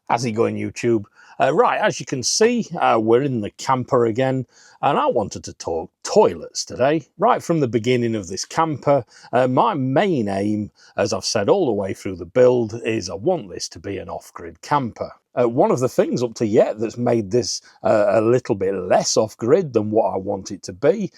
How's it going, YouTube? Right, as you can see, we're in the camper again, and I wanted to talk toilets today. Right from the beginning of this camper, my main aim, as I've said all the way through the build, is I want this to be an off-grid camper. One of the things up to yet that's made this a little bit less off-grid than what I want it to be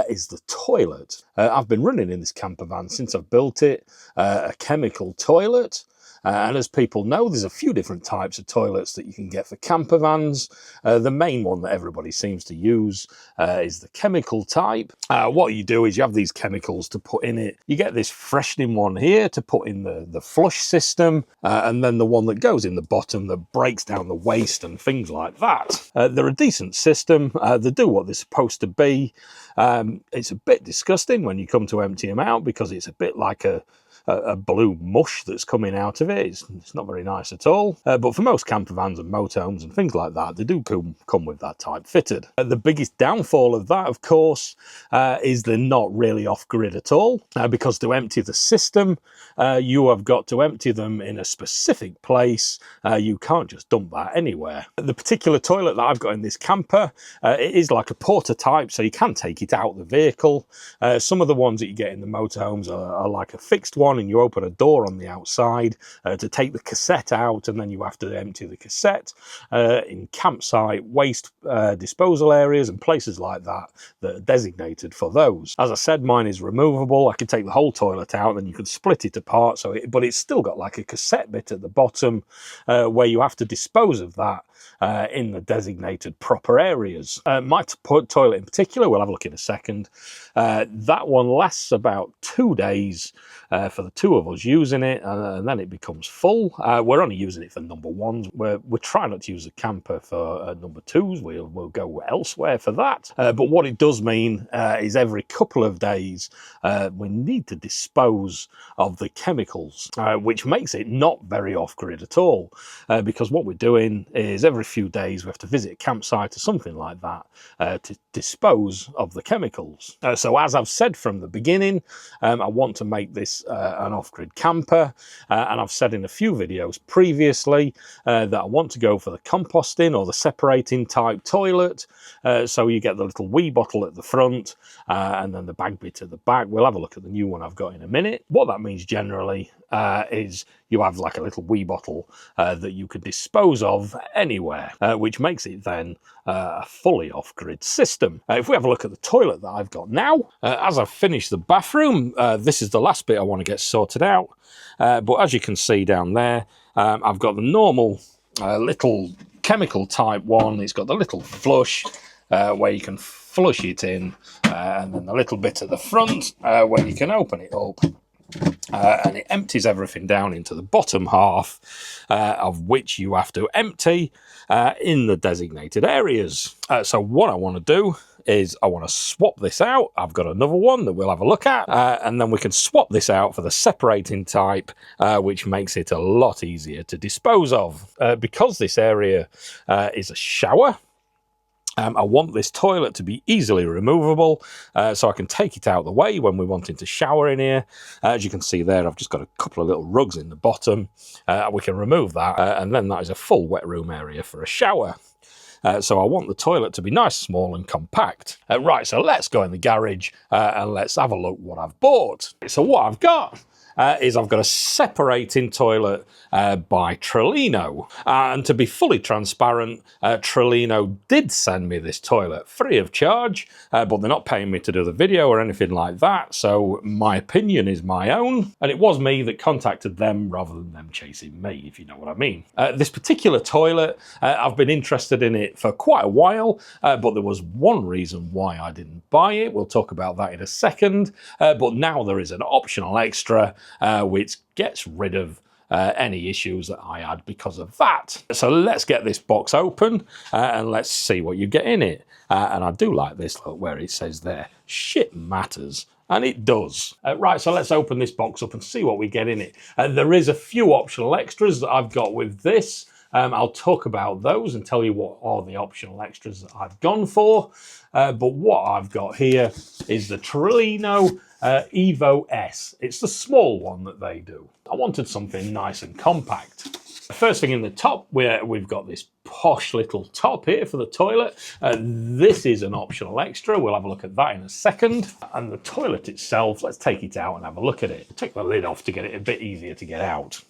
is the toilet. I've been running in this camper van since I've built it, a chemical toilet. And as people know, there's a few different types of toilets that you can get for camper vans. The main one that everybody seems to use is the chemical type. What you do is you have these chemicals to put in it. You get this freshening one here to put in the flush system, and then the one that goes in the bottom that breaks down the waste and things like that. They're a decent system. They do what they're supposed to be. It's a bit disgusting when you come to empty them out because it's a bit like a blue mush that's coming out of it. It's not very nice at all. But for most camper vans and motorhomes and things like that, they do come with that type fitted. The biggest downfall of that, of course, is they're not really off-grid at all, because to empty the system, you have got to empty them in a specific place. You can't just dump that anywhere. The particular toilet that I've got in this camper, it is like a porter type, so you can take it out of the vehicle. Some of the ones that you get in the motorhomes are like a fixed one, and you open a door on the outside to take the cassette out, and then you have to empty the cassette in campsite waste disposal areas and places like that that are designated for those. As I said, mine is removable. I can take the whole toilet out, and you can split it apart, but it's still got like a cassette bit at the bottom where you have to dispose of that in the designated proper areas. My toilet in particular, we'll have a look in a second, that one lasts about 2 days for the two of us using it, and then it becomes full. We're only using it for number ones. We're trying not to use the camper for number twos. We'll go elsewhere for that. But what it does mean is every couple of days we need to dispose of the chemicals, which makes it not very off-grid at all, because what we're doing is every few days we have to visit a campsite or something like that to dispose of the chemicals. So as I've said from the beginning, I want to make this an off-grid camper, and I've said in a few videos previously that I want to go for the composting or the separating type toilet. So you get the little wee bottle at the front and then the bag bit at the back. We'll have a look at the new one I've got in a minute. What that means generally is you have like a little wee bottle that you can dispose of anywhere, which makes it then a fully off-grid system. If we have a look at the toilet that I've got now, as I've finished the bathroom, this is the last bit I want to get sorted out. But as you can see down there, I've got the normal little chemical type one. It's got the little flush where you can flush it in, and then the little bit at the front where you can open it up. And it empties everything down into the bottom half, of which you have to empty in the designated areas. So what I want to do is I want to swap this out. I've got another one that we'll have a look at, and then we can swap this out for the separating type, which makes it a lot easier to dispose of. Because this area is a shower, I want this toilet to be easily removable, so I can take it out of the way when we're wanting to shower in here. As you can see there, I've just got a couple of little rugs in the bottom. We can remove that, and then that is a full wet room area for a shower. So I want the toilet to be nice, small and compact. Right, so let's go in the garage and let's have a look what I've bought. So what I've got is I've got a separating toilet by Trelino. And to be fully transparent, Trelino did send me this toilet free of charge, but they're not paying me to do the video or anything like that, so my opinion is my own. And it was me that contacted them rather than them chasing me, if you know what I mean. This particular toilet, I've been interested in it for quite a while, but there was one reason why I didn't buy it. We'll talk about that in a second, but now there is an optional extra which gets rid of any issues that I had because of that. So let's get this box open and let's see what you get in it. And I do like this, look, where it says there, shit matters. And it does. Right, so let's open this box up and see what we get in it. There is a few optional extras that I've got with this. I'll talk about those and tell you what are the optional extras that I've gone for. But what I've got here is the Trelino Evo S. It's the small one that they do. I wanted something nice and compact. First thing in the top, we've got this posh little top here for the toilet. This is an optional extra. We'll have a look at that in a second. And the toilet itself, let's take it out and have a look at it. Take the lid off to get it a bit easier to get out.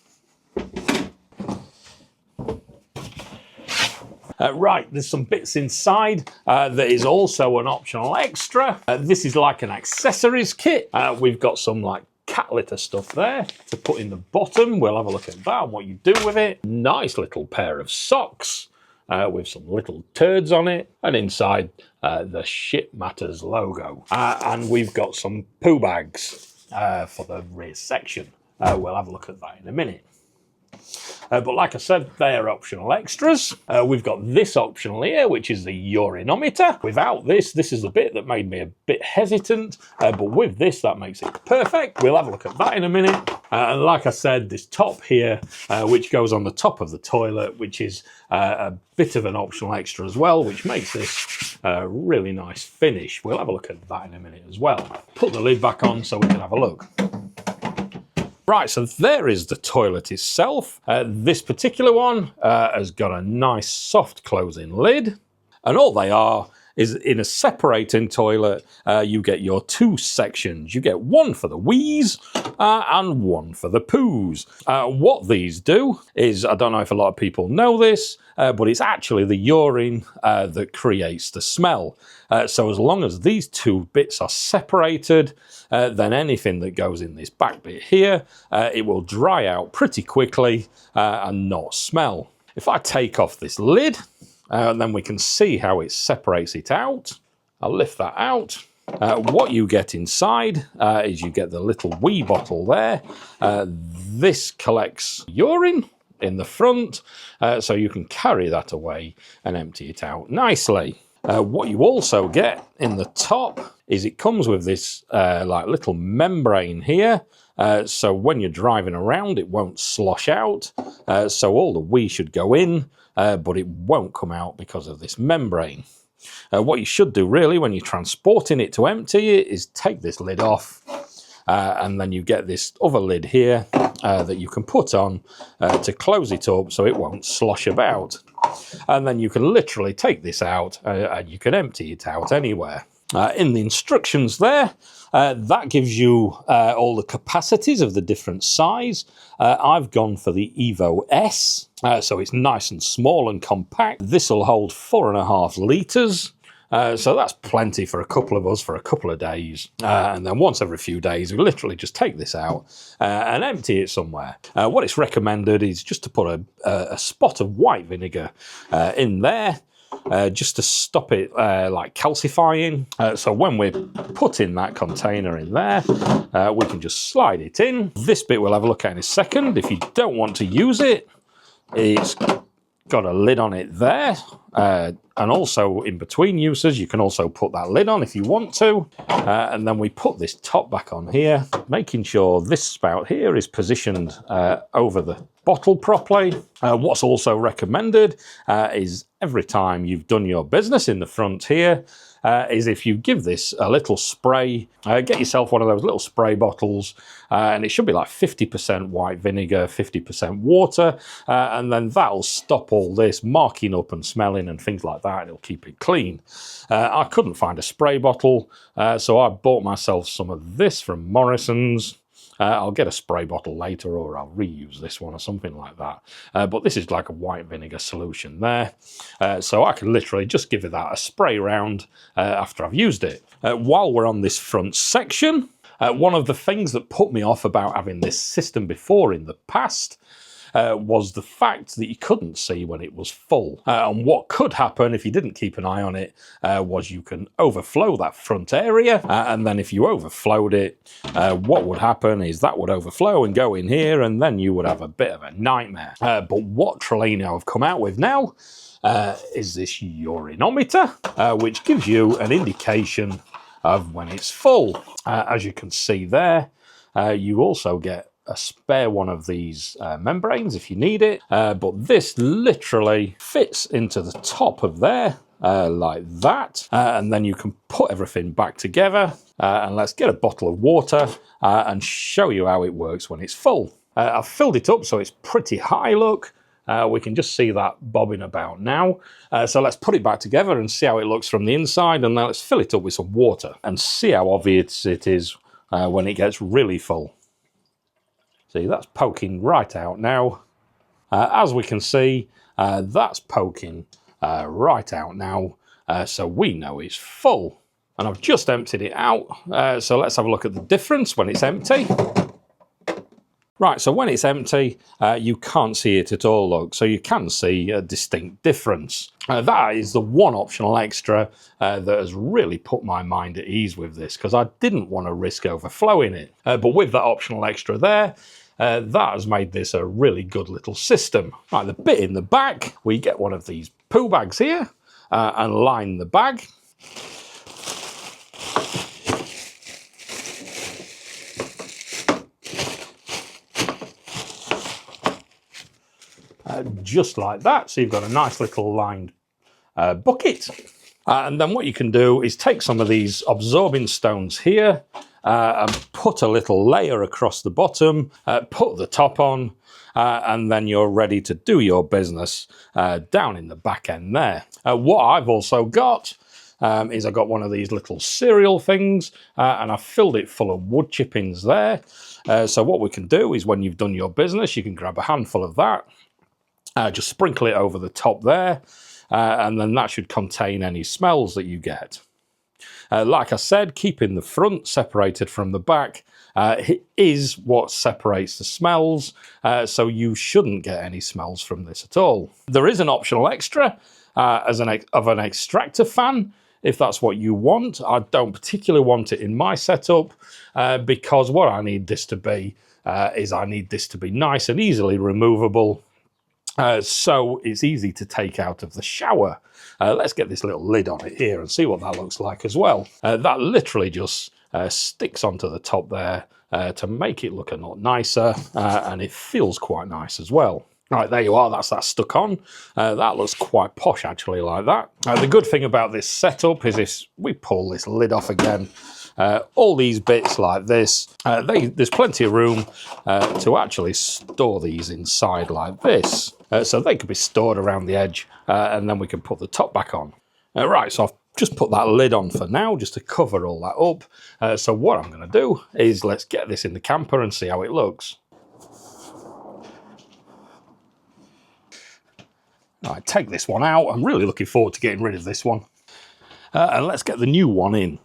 Right, there's some bits inside that is also an optional extra. This is like an accessories kit. We've got some like cat litter stuff there to put in the bottom. We'll have a look at that and what you do with it. Nice little pair of socks with some little turds on it. And inside the Shit Matters logo. And we've got some poo bags for the rear section. We'll have a look at that in a minute. But like I said, they're optional extras. We've got this optional here, which is the urinometer. Without this, this is the bit that made me a bit hesitant. But with this, that makes it perfect. We'll have a look at that in a minute. And like I said, this top here, which goes on the top of the toilet, which is a bit of an optional extra as well, which makes this a really nice finish. We'll have a look at that in a minute as well. Put the lid back on so we can have a look. Right, so there is the toilet itself. This particular one has got a nice soft closing lid. And all they are is in a separating toilet, you get your two sections. You get one for the wheeze and one for the poos. What these do is, I don't know if a lot of people know this, but it's actually the urine that creates the smell. So as long as these two bits are separated, then anything that goes in this back bit here, it will dry out pretty quickly and not smell. If I take off this lid, then we can see how it separates it out. I'll lift that out. What you get inside is you get the little wee bottle there. This collects urine in the front, so you can carry that away and empty it out nicely. What you also get in the top is it comes with this like little membrane here. So when you're driving around, it won't slosh out. So all the wee should go in, but it won't come out because of this membrane. What you should do really when you're transporting it to empty it is take this lid off, and then you get this other lid here that you can put on to close it up so it won't slosh about. And then you can literally take this out and you can empty it out anywhere. In the instructions there, that gives you all the capacities of the different size. I've gone for the Evo S, so it's nice and small and compact. This will hold 4.5 litres. So that's plenty for a couple of us for a couple of days. And then once every few days, we literally just take this out and empty it somewhere. What it's recommended is just to put a spot of white vinegar in there, just to stop it like calcifying. So when we're putting that container in there, we can just slide it in. This bit we'll have a look at in a second. If you don't want to use it, it's got a lid on it there. And also in between uses, you can also put that lid on if you want to. And then we put this top back on here, making sure this spout here is positioned over the bottle properly. What's also recommended is every time you've done your business in the front here, is if you give this a little spray, get yourself one of those little spray bottles, and it should be like 50% white vinegar, 50% water, and then that'll stop all this marking up and smelling and things like that. It'll keep it clean. I couldn't find a spray bottle, so I bought myself some of this from Morrison's. I'll get a spray bottle later, or I'll reuse this one or something like that. But this is like a white vinegar solution there. So I can literally just give it that a spray round after I've used it. While we're on this front section, one of the things that put me off about having this system before in the past was the fact that you couldn't see when it was full. And what could happen if you didn't keep an eye on it was you can overflow that front area, and then if you overflowed it, what would happen is that would overflow and go in here, and then you would have a bit of a nightmare. But what Trelino have come out with now is this urinometer, which gives you an indication of when it's full. As you can see there, you also get a spare one of these membranes if you need it, but this literally fits into the top of there like that, and then you can put everything back together. And let's get a bottle of water and show you how it works when it's full. I've filled it up so it's pretty high, look, we can just see that bobbing about now. So let's put it back together and see how it looks from the inside, and now let's fill it up with some water and see how obvious it is when it gets really full. See, that's poking right out now. As we can see, that's poking right out now, so we know it's full. And I've just emptied it out, so let's have a look at the difference when it's empty. Right, so when it's empty, you can't see it at all, look, so you can see a distinct difference. That is the one optional extra that has really put my mind at ease with this, because I didn't want to risk overflowing it. But with that optional extra there, that has made this a really good little system. Right, the bit in the back, we get one of these poo bags here and line the bag. Just like that, so you've got a nice little lined bucket. And then what you can do is take some of these absorbing stones here and put a little layer across the bottom, put the top on, and then you're ready to do your business down in the back end there. What I've also got is I've got one of these little cereal things, and I've filled it full of wood chippings there. So what we can do is when you've done your business, you can grab a handful of that, just sprinkle it over the top there, and then that should contain any smells that you get. Like I said, keeping the front separated from the back is what separates the smells, so you shouldn't get any smells from this at all. There is an optional extra of an extractor fan, if that's what you want. I don't particularly want it in my setup, because what I need this to be is I need this to be nice and easily removable, so it's easy to take out of the shower. Let's get this little lid on it here and see what that looks like as well. That literally just sticks onto the top there to make it look a lot nicer, and it feels quite nice as well. Right, there you are, that's that stuck on. That looks quite posh actually, like that. The good thing about this setup is if we pull this lid off again, all these bits like this, there's plenty of room to actually store these inside like this. So they could be stored around the edge, and then we can put the top back on. Right, so I've just put that lid on for now, just to cover all that up. So what I'm going to do is let's get this in the camper and see how it looks. Right, take this one out. I'm really looking forward to getting rid of this one. And let's get the new one in.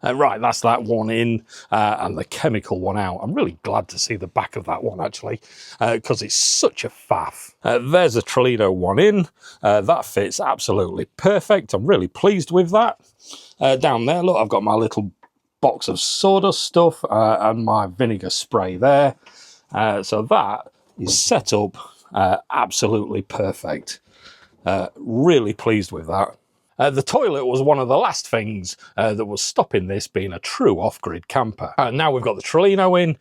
Right, that's that one in, and the chemical one out. I'm really glad to see the back of that one, actually, because it's such a faff. There's a Trelino one in. That fits absolutely perfect. I'm really pleased with that. Down there, look, I've got my little box of sawdust stuff and my vinegar spray there. So that is set up absolutely perfect. Really pleased with that. The toilet was one of the last things that was stopping this being a true off-grid camper. Now we've got the Trelino in,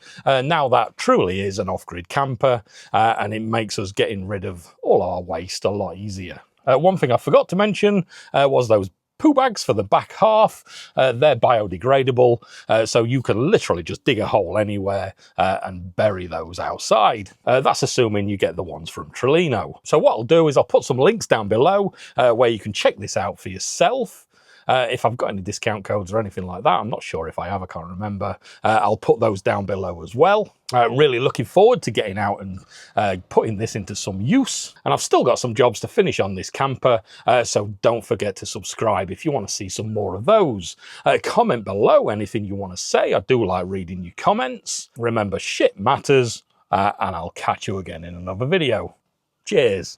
now that truly is an off-grid camper, and it makes us getting rid of all our waste a lot easier. One thing I forgot to mention was those poo bags for the back half. They're biodegradable, so you can literally just dig a hole anywhere and bury those outside. That's assuming you get the ones from Trelino. So what I'll do is I'll put some links down below where you can check this out for yourself. If I've got any discount codes or anything like that, I'm not sure if I have, I can't remember. I'll put those down below as well. Really looking forward to getting out and putting this into some use. And I've still got some jobs to finish on this camper, so don't forget to subscribe if you want to see some more of those. Comment below anything you want to say. I do like reading your comments. Remember, shit matters, and I'll catch you again in another video. Cheers.